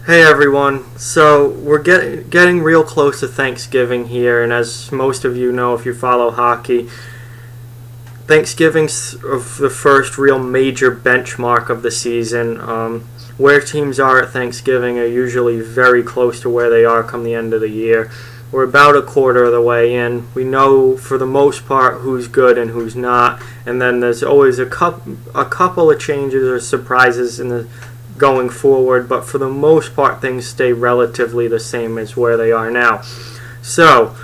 Hey everyone, so we're getting real close to Thanksgiving here, and as most of you know if you follow hockey, Thanksgiving's of the first real major benchmark of the season. Where teams are at Thanksgiving are usually very close to where they are come the end of the year. We're about a quarter of the way in. We know for the most part who's good and who's not, and then there's always a couple of changes or surprises in the going forward, but for the most part things stay relatively the same as where they are now. So,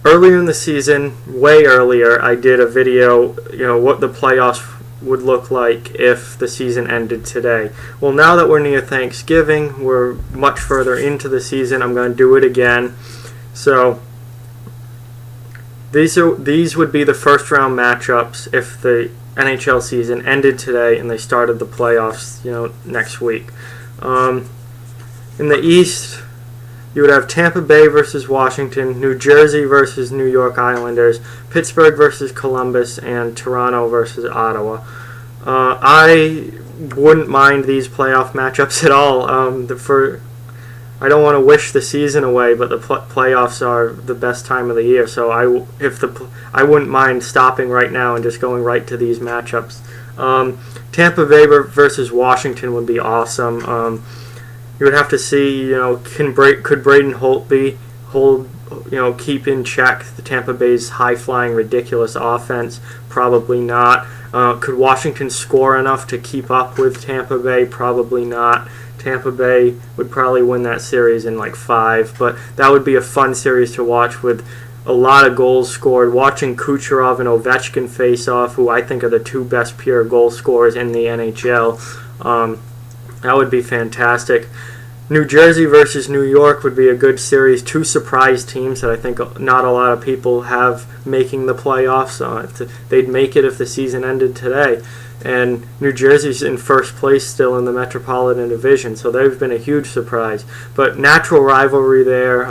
earlier in the season, way earlier, I did a video, what the playoffs would look like if the season ended today. Well, now that we're near Thanksgiving, we're much further into the season, I'm going to do it again. So, these would be the first round matchups if the NHL season ended today and they started the playoffs, next week. In the East, you would have Tampa Bay versus Washington, New Jersey versus New York Islanders, Pittsburgh versus Columbus, and Toronto versus Ottawa. I wouldn't mind these playoff matchups at all. I don't want to wish the season away, but the playoffs are the best time of the year. So I wouldn't mind stopping right now and just going right to these matchups. Tampa Bay versus Washington would be awesome. You would have to see, could Braden Holtby keep in check the Tampa Bay's high-flying, ridiculous offense? Probably not. Could Washington score enough to keep up with Tampa Bay? Probably not. Tampa Bay would probably win that series in like 5, but that would be a fun series to watch with a lot of goals scored. Watching Kucherov and Ovechkin face off, who I think are the two best pure goal scorers in the NHL, that would be fantastic. New Jersey versus New York would be a good series. Two surprise teams that I think not a lot of people have making the playoffs. They'd make it if the season ended today. And New Jersey's in first place still in the Metropolitan Division, so they've been a huge surprise. But natural rivalry there,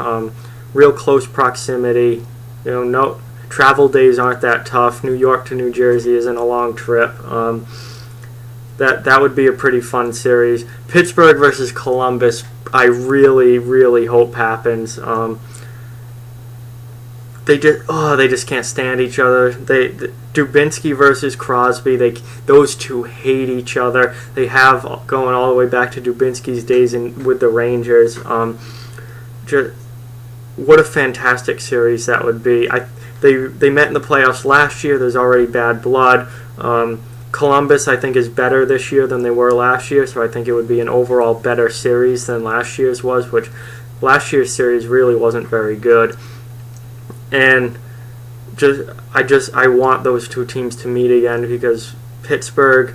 real close proximity. No travel days aren't that tough. New York to New Jersey isn't a long trip. That would be a pretty fun series. Pittsburgh versus Columbus, I really, really hope happens. They just can't stand each other. Dubinsky versus Crosby, those two hate each other. They have going all the way back to Dubinsky's days with the Rangers. What a fantastic series that would be. They met in the playoffs last year. There's already bad blood. Columbus, I think, is better this year than they were last year, so I think it would be an overall better series than last year's was, which last year's series really wasn't very good. And I want those two teams to meet again because Pittsburgh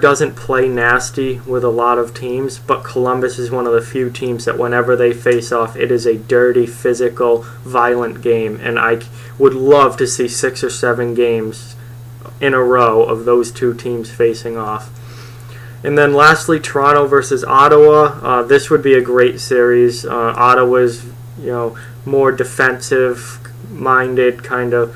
doesn't play nasty with a lot of teams, but Columbus is one of the few teams that whenever they face off, it is a dirty, physical, violent game. And I would love to see 6 or 7 games in a row of those two teams facing off. And then lastly, Toronto versus Ottawa. This would be a great series. Ottawa's, more defensive-minded kind of,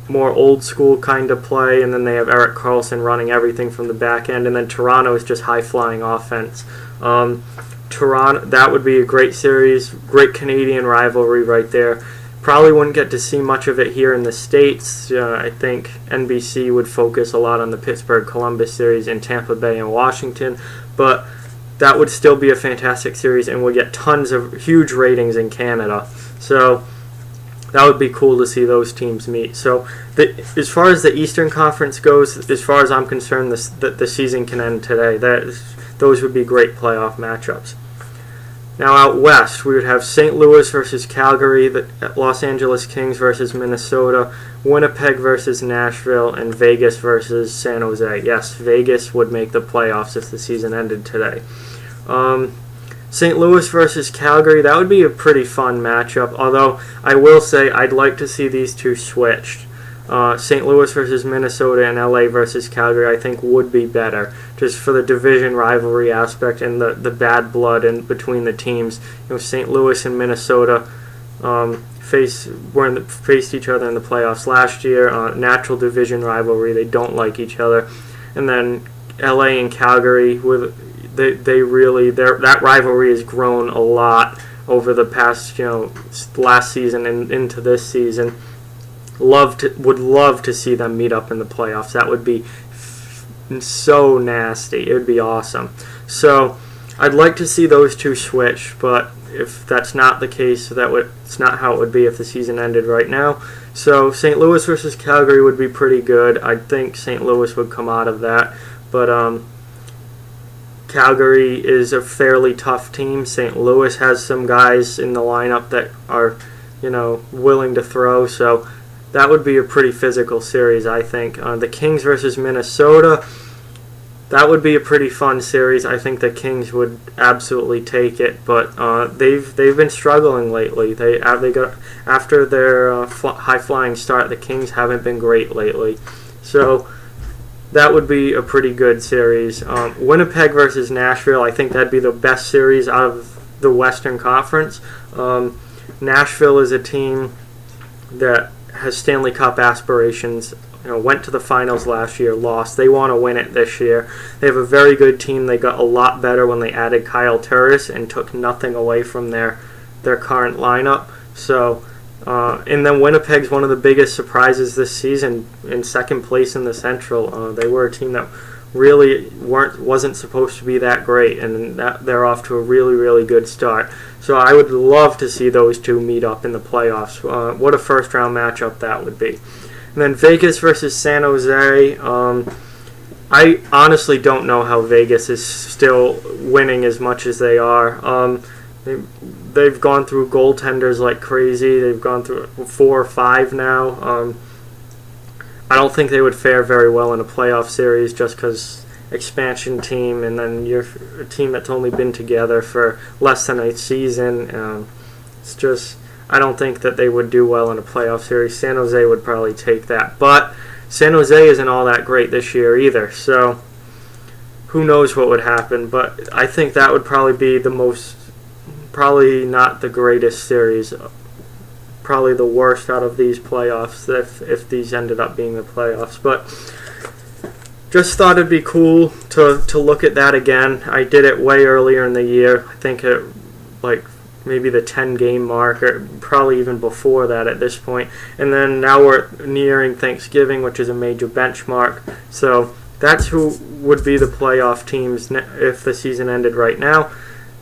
more old-school kind of play, and then they have Erik Karlsson running everything from the back end, and then Toronto is just high-flying offense. Toronto, that would be a great series, great Canadian rivalry right there. Probably wouldn't get to see much of it here in the States. I think NBC would focus a lot on the Pittsburgh-Columbus series in Tampa Bay and Washington, but that would still be a fantastic series and would get tons of huge ratings in Canada. So that would be cool to see those teams meet. So as far as the Eastern Conference goes, as far as I'm concerned, the season can end today. Those would be great playoff matchups. Now out west, we would have St. Louis versus Calgary, the Los Angeles Kings versus Minnesota, Winnipeg versus Nashville, and Vegas versus San Jose. Yes, Vegas would make the playoffs if the season ended today. St. Louis versus Calgary, that would be a pretty fun matchup, although I will say I'd like to see these two switched. St. Louis versus Minnesota and LA versus Calgary I think would be better, just for the division rivalry aspect and the bad blood in between the teams. St. Louis and Minnesota faced each other in the playoffs last year. Natural division rivalry, they don't like each other. And then LA and Calgary, they really that rivalry has grown a lot over the past last season and into this season. Would love to see them meet up in the playoffs. That would be so nasty. It would be awesome. So I'd like to see those two switch, but if that's not the case, it's not how it would be if the season ended right now. So St. Louis versus Calgary would be pretty good. I think St. Louis would come out of that, but Calgary is a fairly tough team. St. Louis has some guys in the lineup that are, willing to throw. So that would be a pretty physical series, I think. The Kings versus Minnesota. That would be a pretty fun series. I think the Kings would absolutely take it, but they've been struggling lately. They got after their high flying start. The Kings haven't been great lately, so that would be a pretty good series. Winnipeg versus Nashville. I think that'd be the best series out of the Western Conference. Nashville is a team that has Stanley Cup aspirations. Went to the finals last year, lost. They want to win it this year. They have a very good team. They got a lot better when they added Kyle Turris and took nothing away from their current lineup. So, and then Winnipeg's one of the biggest surprises this season, in second place in the Central. They were a team that really wasn't supposed to be that great, and they're off to a really, really good start. So I would love to see those two meet up in the playoffs. What a first round matchup that would be. And then Vegas versus San Jose. I honestly don't know how Vegas is still winning as much as they are. They've gone through goaltenders like crazy. They've gone through 4 or 5 now. I don't think they would fare very well in a playoff series just because expansion team, and then you're a team that's only been together for less than a season. It's just, I don't think that they would do well in a playoff series. San Jose would probably take that. But San Jose isn't all that great this year either, so who knows what would happen. But I think that would probably be probably not the greatest series, probably the worst out of these playoffs if these ended up being the playoffs. But just thought it'd be cool to look at that again. I did it way earlier in the year. I think it maybe the 10-game mark, or probably even before that at this point. And then now we're nearing Thanksgiving, which is a major benchmark. So that's who would be the playoff teams if the season ended right now.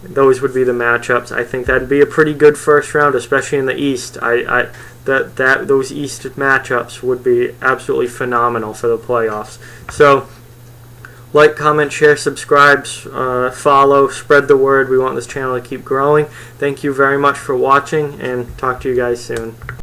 Those would be the matchups. I think that'd be a pretty good first round, especially in the East. Those East matchups would be absolutely phenomenal for the playoffs. So, like, comment, share, subscribe, follow, spread the word. We want this channel to keep growing. Thank you very much for watching, and talk to you guys soon.